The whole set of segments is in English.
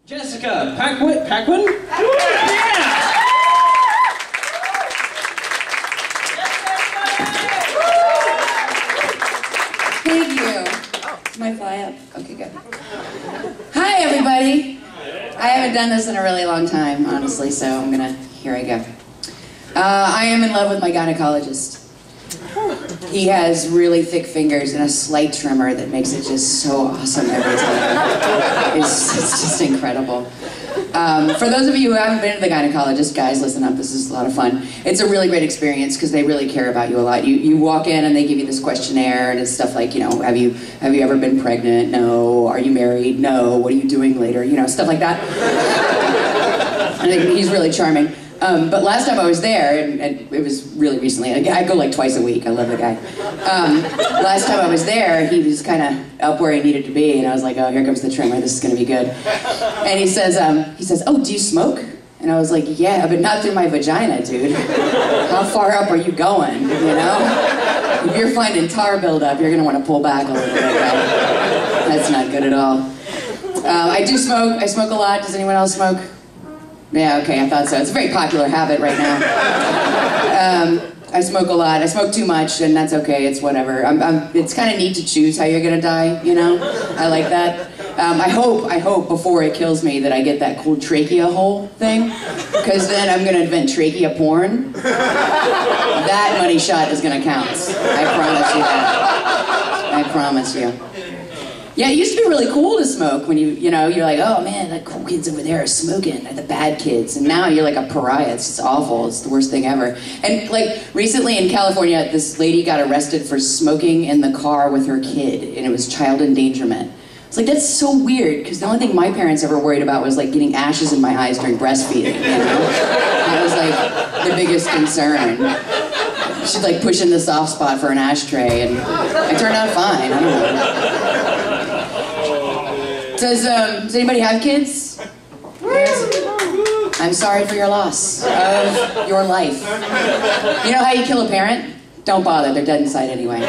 Jessica Paquin? Yeah! Thank you. My fly up. Okay, good. Hi, everybody. I haven't done this in a really long time, honestly, so here I go. I am in love with my gynecologist. He has really thick fingers and a slight trimmer that makes it just so awesome every time. It's just incredible. For those of you who haven't been to the gynecologist, guys, listen up, this is a lot of fun. It's a really great experience because they really care about you a lot. You walk in and they give you this questionnaire and it's stuff like, you know, have you ever been pregnant? No. Are you married? No. What are you doing later? You know, stuff like that. I think he's really charming. But last time I was there, and it was really recently, I go like twice a week, I love the guy. Last time I was there, he was kind of up where he needed to be, and I was like, oh, here comes the trimmer, this is gonna be good. And he says, oh, do you smoke? And I was like, yeah, but not through my vagina, dude. How far up are you going, you know? If you're finding tar buildup, you're gonna wanna pull back a little bit, right? That's not good at all. I do smoke, I smoke a lot. Does anyone else smoke? Yeah, okay, I thought so. It's a very popular habit right now. I smoke a lot. I smoke too much, and that's okay. It's whatever. It's kind of neat to choose how you're gonna die, you know? I like that. I hope before it kills me that I get that cool trachea hole thing, because then I'm gonna invent trachea porn. That money shot is gonna count. I promise you that. I promise you. Yeah, it used to be really cool to smoke when you're like, oh man, the cool kids over there are smoking, they're the bad kids. And now you're like a pariah, it's just awful, it's the worst thing ever. And like recently in California, this lady got arrested for smoking in the car with her kid, and it was child endangerment. It's like, that's so weird, because the only thing my parents ever worried about was like getting ashes in my eyes during breastfeeding, you know? That was like the biggest concern. She's like pushing the soft spot for an ashtray, and I turned out fine, I don't know. Does anybody have kids? Yes. I'm sorry for your loss of your life. You know how you kill a parent? Don't bother, they're dead inside anyway.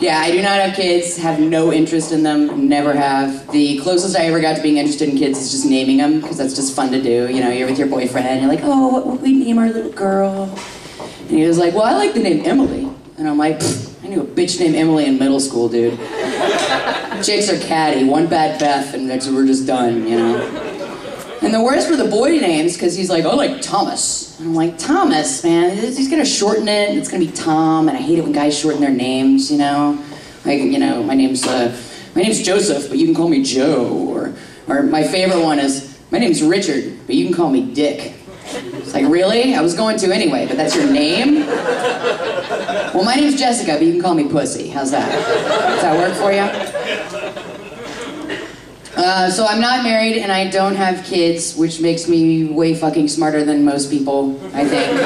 Yeah, I do not have kids, have no interest in them, never have. The closest I ever got to being interested in kids is just naming them, because that's just fun to do. You know, you're with your boyfriend, and you're like, oh, what would we name our little girl? And he was like, well, I like the name Emily. And I'm like, I knew a bitch named Emily in middle school, dude. Chicks are catty, one bad Beth, and we're just done, you know? And the worst were the boy names, because he's like, oh, like Thomas. And I'm like, Thomas, man, he's gonna shorten it, it's gonna be Tom, and I hate it when guys shorten their names, you know? Like, you know, my name's Joseph, but you can call me Joe, or my favorite one is, my name's Richard, but you can call me Dick. It's like, really? I was going to anyway, but that's your name? Well, my name's Jessica, but you can call me Pussy. How's that? Does that work for you? So I'm not married and I don't have kids, which makes me way fucking smarter than most people, I think.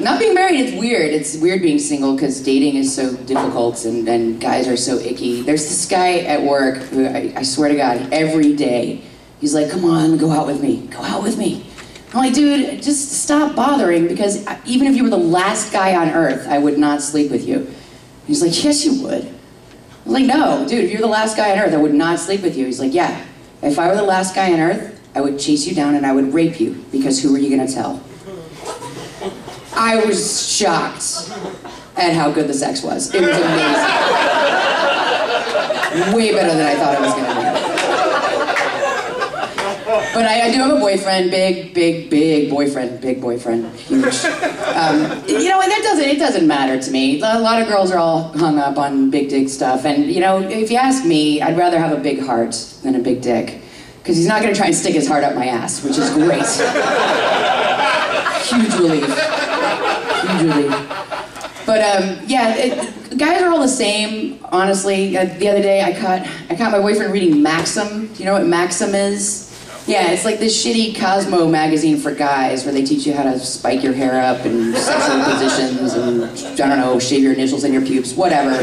Not being married, it's weird. It's weird being single because dating is so difficult and guys are so icky. There's this guy at work who, I swear to God, every day, he's like, come on, go out with me. Go out with me. I'm like, dude, just stop bothering, because even if you were the last guy on earth, I would not sleep with you. He's like, yes, you would. I'm like, no, dude, if you're the last guy on earth, I would not sleep with you. He's like, yeah, if I were the last guy on earth, I would chase you down and I would rape you, because who are you gonna tell? I was shocked at how good the sex was. It was amazing. Way better than I thought it was gonna be. But I do have a boyfriend, big boyfriend, huge. You know, and it doesn't matter to me. A lot of girls are all hung up on big dick stuff, and you know, if you ask me, I'd rather have a big heart than a big dick, because he's not going to try and stick his heart up my ass, which is great. Huge relief. Huge relief. But yeah, guys are all the same, honestly. The other day, I caught my boyfriend reading Maxim. Do you know what Maxim is? Yeah, it's like this shitty Cosmo magazine for guys where they teach you how to spike your hair up and sexual positions and, I don't know, shave your initials in your pubes, whatever.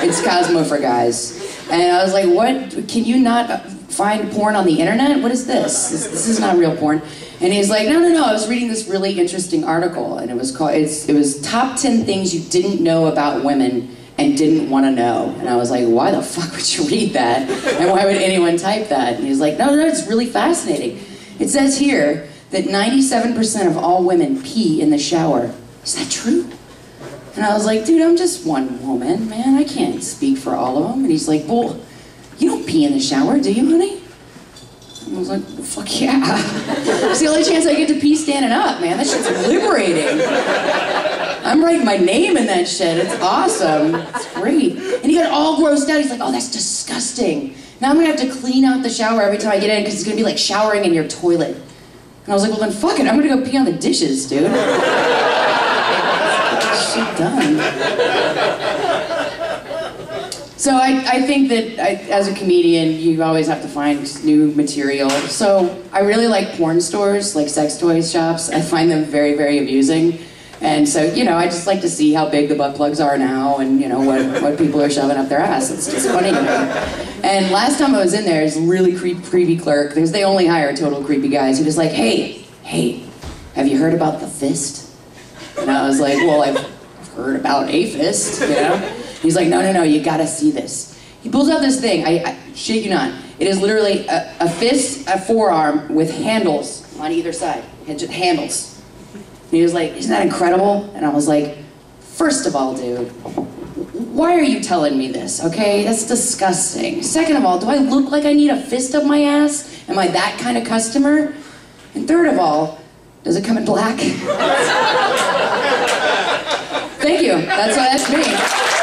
It's Cosmo for guys. And I was like, what? Can you not find porn on the internet? What is this? This is not real porn. And he's like, no, I was reading this really interesting article, and it was called, it was top 10 things you didn't know about women and didn't want to know. And I was like, why the fuck would you read that? And why would anyone type that? And he was like, no, it's really fascinating. It says here that 97% of all women pee in the shower. Is that true? And I was like, dude, I'm just one woman, man. I can't speak for all of them. And he's like, well, you don't pee in the shower, do you, honey? And I was like, well, fuck yeah. It's the only chance I get to pee standing up, man. That shit's liberating. I'm writing my name in that shit. It's awesome. It's great. And he got all grossed out. He's like, oh, that's disgusting. Now I'm gonna have to clean out the shower every time I get in because it's gonna be like showering in your toilet. And I was like, well then fuck it. I'm gonna go pee on the dishes, dude. Shit done. So I think that as a comedian, you always have to find new material. So I really like porn stores, like sex toy shops. I find them very, very amusing. And so, you know, I just like to see how big the butt plugs are now and, you know, what people are shoving up their ass. It's just funny to me. And last time I was in there, this really creepy clerk, because they only hire total creepy guys, he was like, hey, have you heard about the fist? And I was like, well, I've heard about a fist, you know? He's like, no, you gotta see this. He pulls out this thing, I shit you not. It is literally a fist, a forearm with handles on either side. Handles. And he was like, isn't that incredible? And I was like, first of all, dude, why are you telling me this, okay? That's disgusting. Second of all, do I look like I need a fist up my ass? Am I that kind of customer? And third of all, does it come in black? Thank you. That's me.